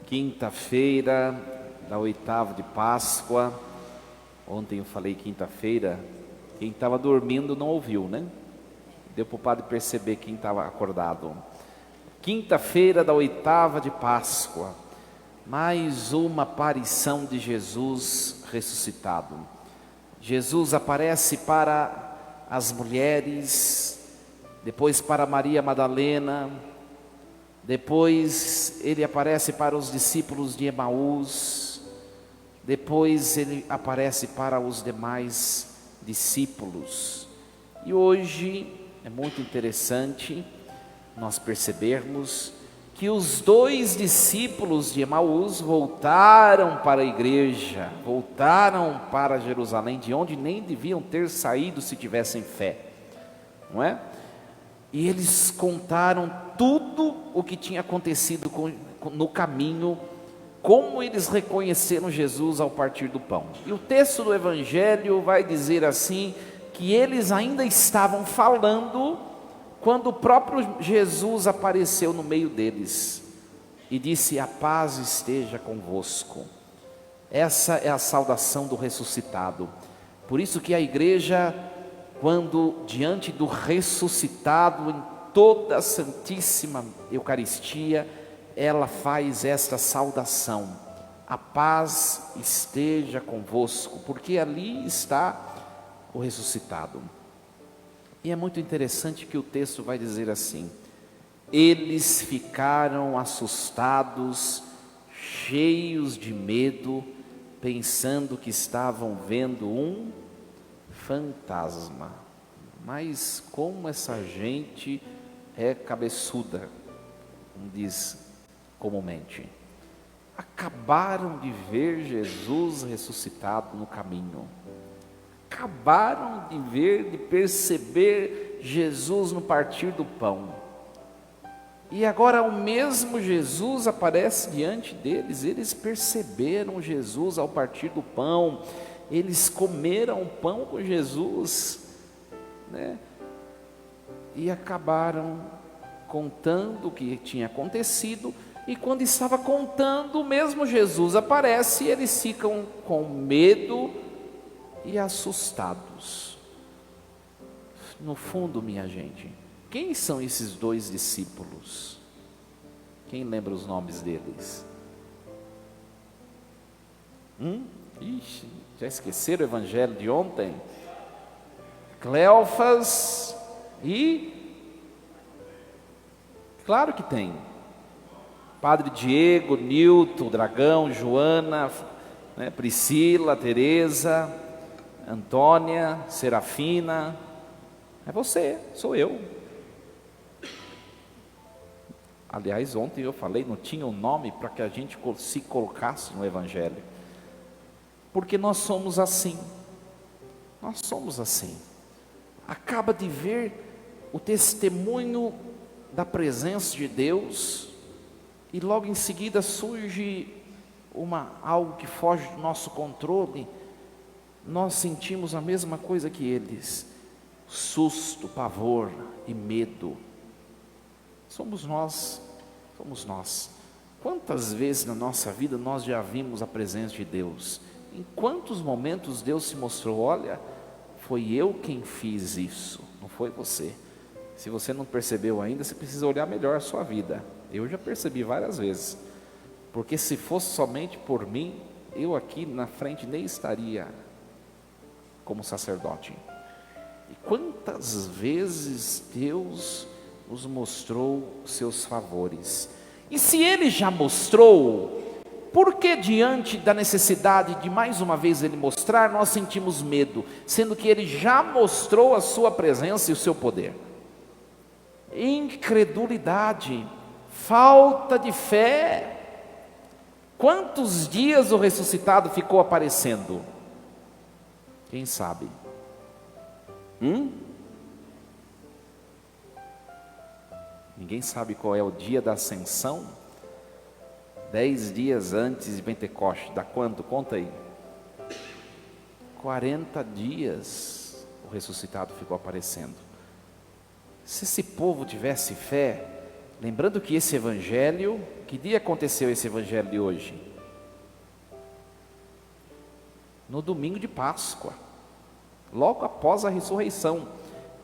Quinta-feira da oitava de Páscoa. Ontem eu falei quinta-feira, quem estava dormindo não ouviu, né? Deu para o padre perceber quem estava acordado. Quinta-feira da oitava de Páscoa, mais uma aparição de Jesus ressuscitado. Jesus aparece para as mulheres, depois para Maria Madalena, depois ele aparece para os discípulos de Emaús, depois ele aparece para os demais discípulos. E hoje é muito interessante nós percebermos que os dois discípulos de Emaús voltaram para a igreja, voltaram para Jerusalém, de onde nem deviam ter saído se tivessem fé, não é? E eles contaram tudo o que tinha acontecido no caminho, como eles reconheceram Jesus ao partir do pão. E o texto do Evangelho vai dizer assim, que eles ainda estavam falando, quando o próprio Jesus apareceu no meio deles, e disse: a paz esteja convosco. Essa é a saudação do ressuscitado. Por isso que a igreja, quando diante do ressuscitado, em toda a Santíssima Eucaristia, ela faz esta saudação: a paz esteja convosco, porque ali está o ressuscitado. E é muito interessante que o texto vai dizer assim: eles ficaram assustados, cheios de medo, pensando que estavam vendo um fantasma. Mas como essa gente é cabeçuda, como diz comumente. Acabaram de ver Jesus ressuscitado no caminho. Acabaram de ver, de perceber Jesus no partir do pão. E agora o mesmo Jesus aparece diante deles. Eles perceberam Jesus ao partir do pão. Eles comeram o pão com Jesus, né? E acabaram contando o que tinha acontecido. E quando estava contando, o mesmo Jesus aparece e eles ficam com medo e assustados. No fundo, minha gente, quem são esses dois discípulos? Quem lembra os nomes deles? Ixi, já esqueceram o evangelho de ontem? Cleofas e... claro que tem. Padre Diego, Nilton, Dragão, Joana, né, Priscila, Teresa, Antônia, Serafina. É você, sou eu. Aliás, ontem eu falei, não tinha um nome para que a gente se colocasse no Evangelho. Porque nós somos assim. Nós somos assim. Acaba de ver o testemunho da presença de Deus, e logo em seguida surge algo que foge do nosso controle. Nós sentimos a mesma coisa que eles: susto, pavor e medo. Somos nós. Quantas vezes na nossa vida nós já vimos a presença de Deus? Em quantos momentos Deus se mostrou: olha, foi eu quem fiz isso, não foi você. Se você não percebeu ainda, você precisa olhar melhor a sua vida. Eu já percebi várias vezes, porque se fosse somente por mim, eu aqui na frente nem estaria como sacerdote. E quantas vezes Deus nos mostrou seus favores? E se Ele já mostrou, por que diante da necessidade de mais uma vez Ele mostrar, nós sentimos medo, sendo que Ele já mostrou a sua presença e o seu poder? Incredulidade, falta de fé. Quantos dias o ressuscitado ficou aparecendo? Quem sabe? Ninguém sabe qual é o dia da ascensão? 10 dias antes de Pentecostes, dá quanto? Conta aí. 40 dias o ressuscitado ficou aparecendo. Se esse povo tivesse fé, Lembrando que esse evangelho, que dia aconteceu esse evangelho de hoje? No domingo de Páscoa, logo após a ressurreição.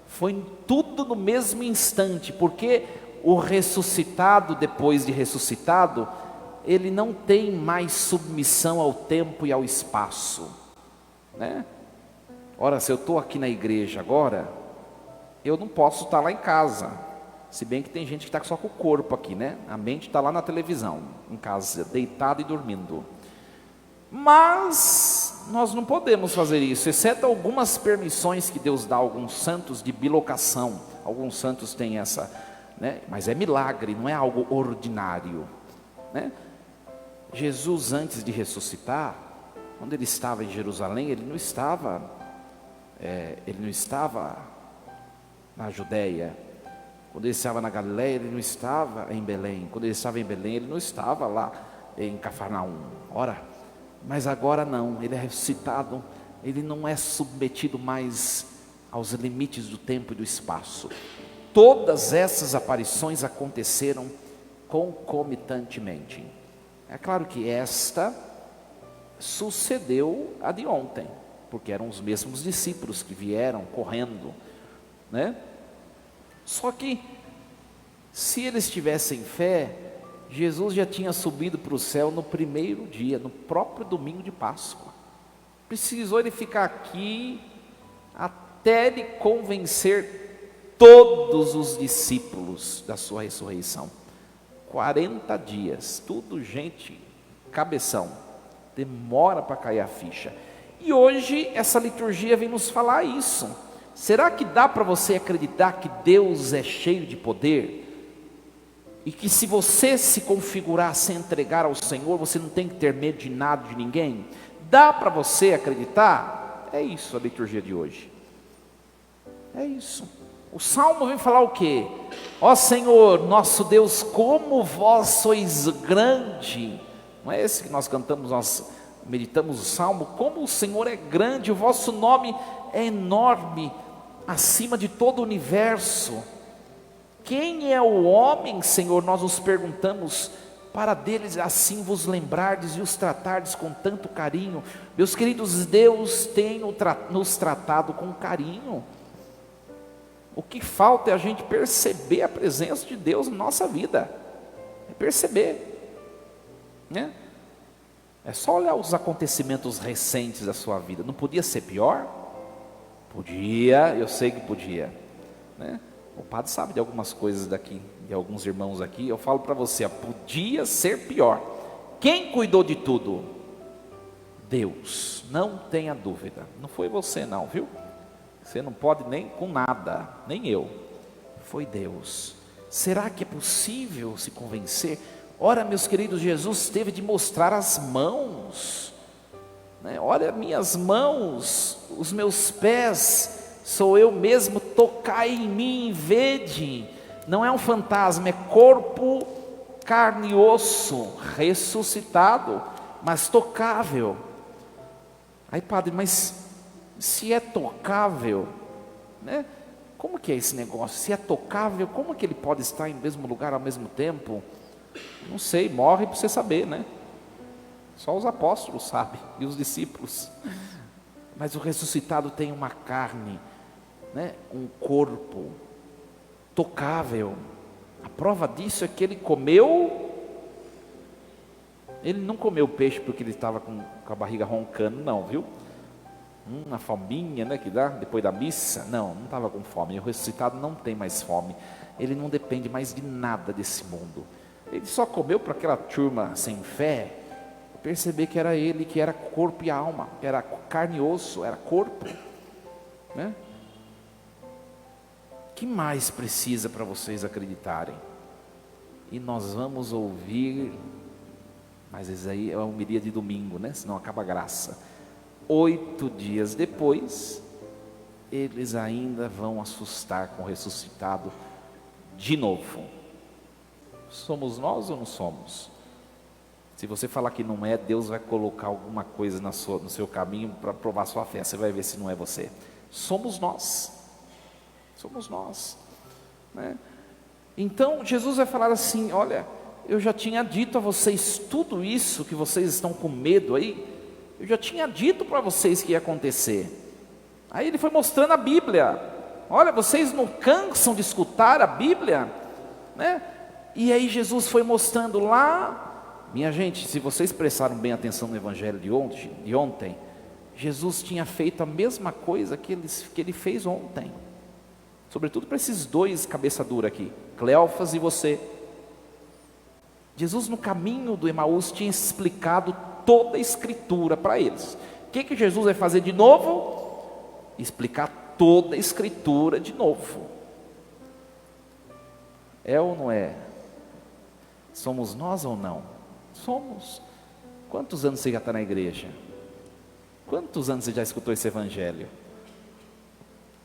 Foi tudo no mesmo instante, porque o ressuscitado, depois de ressuscitado, ele não tem mais submissão ao tempo e ao espaço, né? Ora, se eu estou aqui na igreja agora, eu não posso estar lá em casa, se bem que tem gente que está só com o corpo aqui, né? A mente está lá na televisão, em casa, deitado e dormindo. Mas nós não podemos fazer isso, exceto algumas permissões que Deus dá a alguns santos de bilocação. Alguns santos têm essa, né? Mas é milagre, não é algo ordinário, né? Jesus, antes de ressuscitar, quando ele estava em Jerusalém, ele não estava na Judéia. Quando ele estava na Galiléia, ele não estava em Belém. Quando ele estava em Belém, ele não estava lá em Cafarnaum. Ora, mas agora não, ele é ressuscitado, ele não é submetido mais aos limites do tempo e do espaço. Todas essas aparições aconteceram concomitantemente. É claro que esta sucedeu a de ontem, porque eram os mesmos discípulos que vieram correndo, né? Só que, se eles tivessem fé, Jesus já tinha subido para o céu no primeiro dia, no próprio domingo de Páscoa. Precisou ele ficar aqui até ele convencer todos os discípulos da sua ressurreição. 40 dias, tudo gente, cabeção, demora para cair a ficha. E hoje essa liturgia vem nos falar isso. Será que dá para você acreditar que Deus é cheio de poder? E que se você se configurar, se entregar ao Senhor, você não tem que ter medo de nada, de ninguém? Dá para você acreditar? É isso a liturgia de hoje. É isso. O Salmo vem falar o quê? Ó Senhor, nosso Deus, como vós sois grande. Não é esse que nós cantamos, nós meditamos o Salmo? Como o Senhor é grande, o vosso nome é enorme, acima de todo o universo. Quem é o homem, Senhor? Nós nos perguntamos, para deles assim vos lembrardes e os tratardes com tanto carinho. Meus queridos, Deus tem nos tratado com carinho. O que falta é a gente perceber a presença de Deus na nossa vida, é perceber, né? É só olhar os acontecimentos recentes da sua vida. Não podia ser pior? Podia, eu sei que podia, né? O padre sabe de algumas coisas daqui, de alguns irmãos aqui. Eu falo para você, podia ser pior. Quem cuidou de tudo? Deus, não tenha dúvida. Não foi você não, viu? Você não pode nem com nada, nem eu. Foi Deus. Será que é possível se convencer? Ora, meus queridos, Jesus teve de mostrar as mãos, né? Olha minhas mãos, os meus pés, sou eu mesmo, tocai em mim e vede. Não é um fantasma, é corpo, carne e osso, ressuscitado, mas tocável. Aí padre, mas se é tocável, né? Como que é esse negócio? Se é tocável, como que ele pode estar em mesmo lugar ao mesmo tempo? Não sei, morre para você saber, né? Só os apóstolos sabem, e os discípulos. Mas o ressuscitado tem uma carne, né? Um corpo tocável. A prova disso é que ele comeu. Ele não comeu peixe porque ele estava com a barriga roncando, não, viu? Uma fominha, né, que dá depois da missa. Não estava com fome. O ressuscitado não tem mais fome. Ele não depende mais de nada desse mundo. Ele só comeu para aquela turma sem fé perceber que era ele, que era corpo e alma, que era carne e osso, era corpo, né? Que mais precisa para vocês acreditarem? E nós vamos ouvir, mas isso aí é uma homilia de domingo, né? Senão acaba a graça. 8 dias depois, eles ainda vão assustar com o ressuscitado de novo. Somos nós ou não somos? Se você falar que não é, Deus vai colocar alguma coisa no seu caminho para provar sua fé. Você vai ver se não é você. Somos nós, né? Então Jesus vai falar assim: olha, eu já tinha dito a vocês tudo isso que vocês estão com medo aí, eu já tinha dito para vocês que ia acontecer. Aí ele foi mostrando a Bíblia. Olha, vocês não cansam de escutar a Bíblia, né? E aí Jesus foi mostrando lá. Minha gente, se vocês prestaram bem atenção no evangelho de ontem, Jesus tinha feito a mesma coisa que ele fez ontem, sobretudo para esses dois cabeça dura aqui, Cleófas e você. Jesus no caminho do Emaús tinha explicado toda a escritura para eles. O que Jesus vai fazer de novo? Explicar toda a escritura de novo. É ou não é? Somos nós ou não? Somos. Quantos anos você já está na igreja? Quantos anos você já escutou esse evangelho?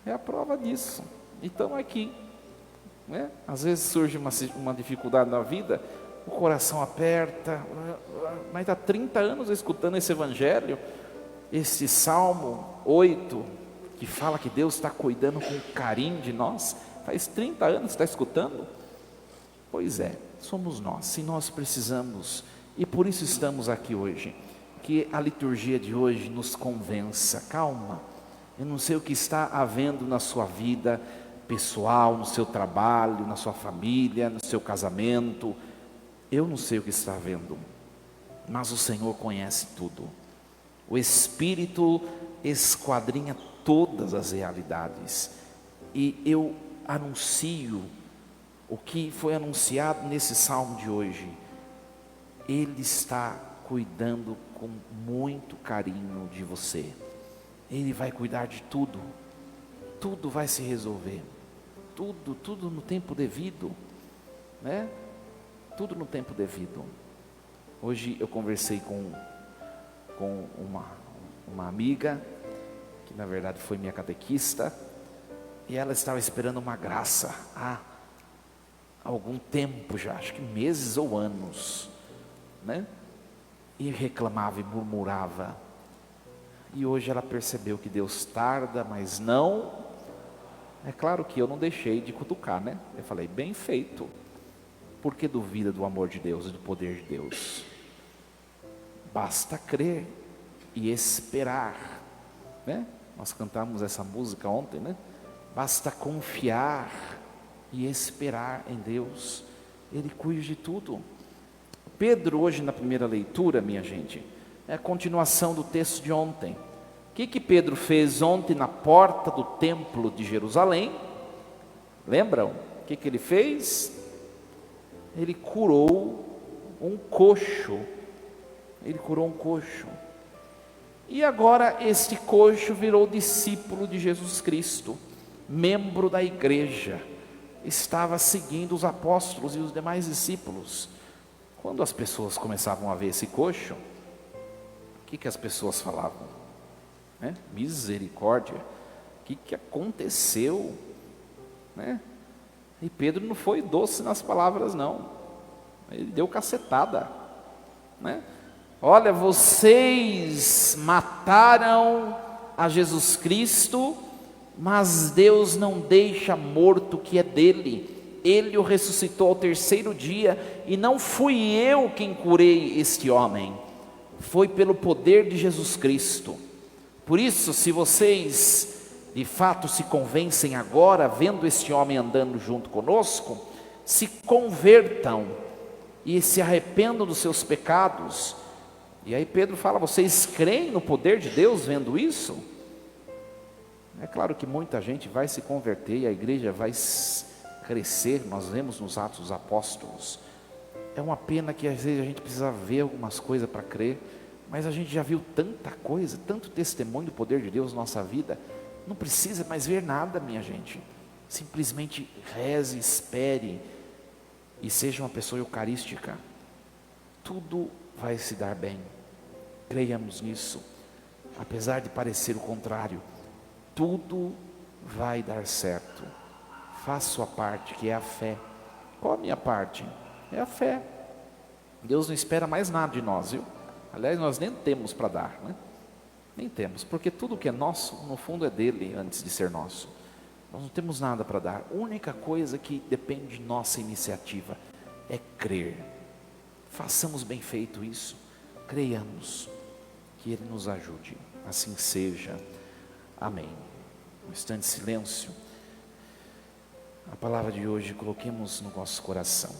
É a prova disso. Então aqui, né? Às vezes surge uma dificuldade na vida, o coração aperta, mas está 30 anos escutando esse evangelho, esse Salmo 8, que fala que Deus está cuidando com carinho de nós. Faz 30 anos que está escutando. Pois é, somos nós, e nós precisamos, e por isso estamos aqui hoje. Que a liturgia de hoje nos convença. Calma, eu não sei o que está havendo na sua vida pessoal, no seu trabalho, na sua família, no seu casamento. Eu não sei o que está havendo, mas o Senhor conhece tudo. O Espírito esquadrinha todas as realidades, e eu anuncio o que foi anunciado nesse salmo de hoje. Ele está cuidando com muito carinho de você. Ele vai cuidar de tudo. Tudo vai se resolver. Tudo no tempo devido, né? Tudo no tempo devido. Hoje eu conversei com uma amiga, que na verdade foi minha catequista, e ela estava esperando uma graça há algum tempo já, acho que meses ou anos, né? E reclamava e murmurava. E hoje ela percebeu que Deus tarda, mas não. É claro que eu não deixei de cutucar, né? Eu falei: bem feito. Por que duvida do amor de Deus e do poder de Deus? Basta crer e esperar, né? Nós cantamos essa música ontem, né? Basta confiar e esperar em Deus. Ele cuida de tudo. Pedro, hoje na primeira leitura, minha gente, é a continuação do texto de ontem. O que Pedro fez ontem na porta do templo de Jerusalém? Lembram? O que ele fez? Ele curou um coxo. Ele curou um coxo. E agora este coxo virou discípulo de Jesus Cristo, membro da igreja. Estava seguindo os apóstolos e os demais discípulos. Quando as pessoas começavam a ver esse coxo, o que as pessoas falavam? Né? Misericórdia, o que aconteceu? Né? E Pedro não foi doce nas palavras, não. Ele deu cacetada, né? Olha, vocês mataram a Jesus Cristo, mas Deus não deixa morto o que é dele. Ele o ressuscitou ao terceiro dia, e não fui eu quem curei este homem, foi pelo poder de Jesus Cristo. Por isso, se vocês de fato se convencem agora, vendo este homem andando junto conosco, se convertam e se arrependam dos seus pecados. E aí Pedro fala: vocês creem no poder de Deus vendo isso? É claro que muita gente vai se converter e a igreja vai crescer, nós vemos nos Atos dos Apóstolos. É uma pena que às vezes a gente precisa ver algumas coisas para crer, mas a gente já viu tanta coisa, tanto testemunho do poder de Deus na nossa vida. Não precisa mais ver nada, minha gente. Simplesmente reze, espere e seja uma pessoa eucarística. Tudo vai se dar bem. Creiamos nisso. Apesar de parecer o contrário, tudo vai dar certo. Faça a sua parte, que é a fé. Qual a minha parte? É a fé. Deus não espera mais nada de nós, viu? Aliás, nós nem temos para dar, né? Nem temos, porque tudo que é nosso, no fundo é dele, antes de ser nosso. Nós não temos nada para dar. A única coisa que depende de nossa iniciativa é crer. Façamos bem feito isso. Creiamos que Ele nos ajude. Assim seja. Amém. Um instante de silêncio. A palavra de hoje coloquemos no nosso coração.